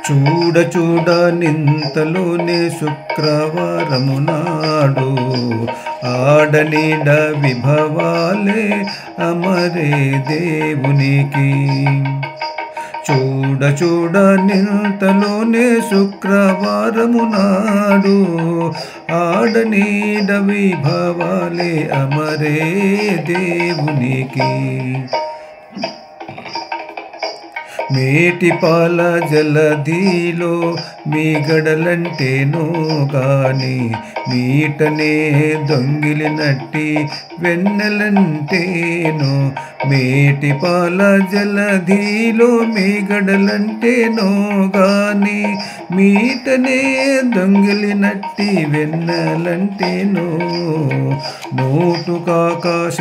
చూడ చూడ నింతలోనే శుక్రవారము నాడు ఆడనీడ విభవాలే అమరే దేవునికి. చూడ చూడ నింతలోనే శుక్రవారము నాడు ఆడనీడ విభవాలే అమరే దేవునికి. మేటిపాల జలధిలో మీగడలంటేనో గాని మీటనే దొంగిలినట్టి వెన్నెలంటేనో. మేటిపాల జలధిలో మీగడలంటేనో గాని మీటనే దొంగిలినట్టి వెన్నెలంటేనో. నోటుకాకాశ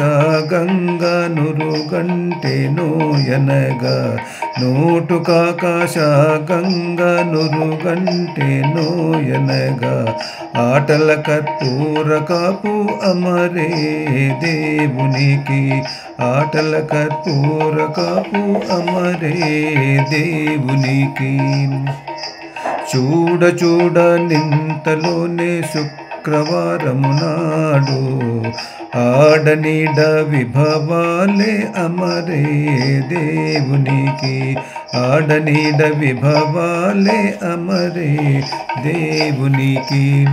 గంగ నురుగంటేనో ఎనగా నోటుకాకాశ గంగ నురుగంటేనో ఎనగా ఆటల కర్పూర కాపు అమరే దేవునికి. ఆటల కర్పూర కాపు అమరే దేవునికి. చూడ చూడ నింతలోనే శుక్రవారము నాడు ఆడనీడ విభవాలే అమరే దేవునికి. ఆడనీడ విభవాలే అమరే దేవునికి.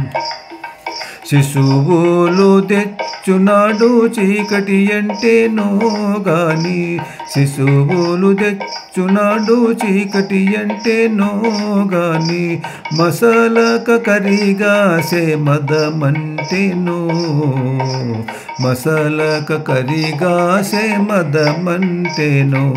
శిశువులు తెచ్చునాడు చీకటి అంటేనో గాని శిశువులు తెచ్చునాడు చీకటి అంటేనో గాని మసలక కరిగాసే మదమంటేనో. మసలక కరిగాసే మదమంటేనో.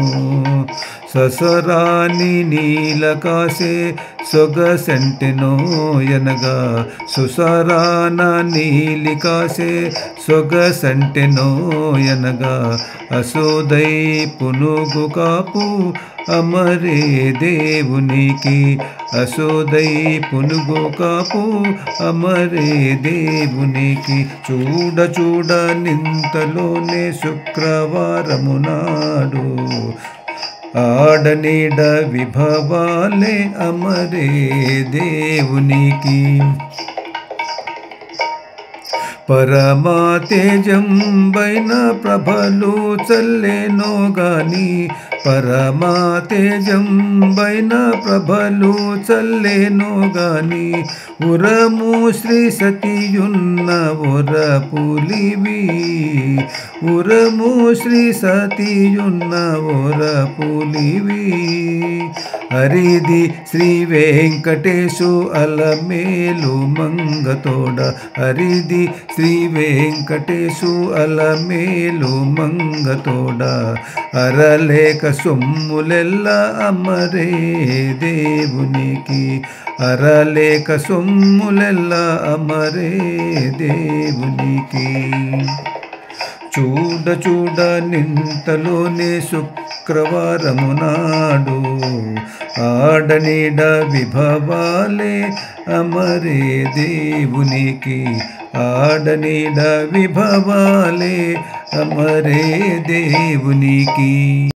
ససరాని నీలకాసే సొగసంటెనో ఎనగా సుసరాన నీలికాసే సొగసంటెనో ఎనగా అసోదై పునుగు కాపు అమరే దేవునికి. అసోదై పునుగు కాపు అమరే దేవునికి. చూడ చూడ నింతలోనే శుక్రవారము నాడు ఆడనీడ విభవాలే అమరే దేవునికి. పరమా తేజంబైన ప్రభలు చల్లేనో గాని పరమా తేజంబైన ప్రభలు చల్లేనో గాని ఉరము శ్రీ సతియున్న ఒరపులివి. ఉరము శ్రీ సతియున్న ఒరపులివి. హరిది శ్రీ వెంకటేశు అలమేలు మంగతోడ. హరిది శ్రీ వెంకటేశు అలమేలు మంగతోడ. అరలేక సొమ్ములెల్ల అమరే దేవునికి. అరలేక సొమ్ములెల్ల అమరే దేవునికి. చూడ చూడ నింతలోనే శుక్రవారము నాడు ఆడనీడ విభవాలే అమరే దేవునికి. ఆడనీడ విభవాలే అమరే దేవునికి.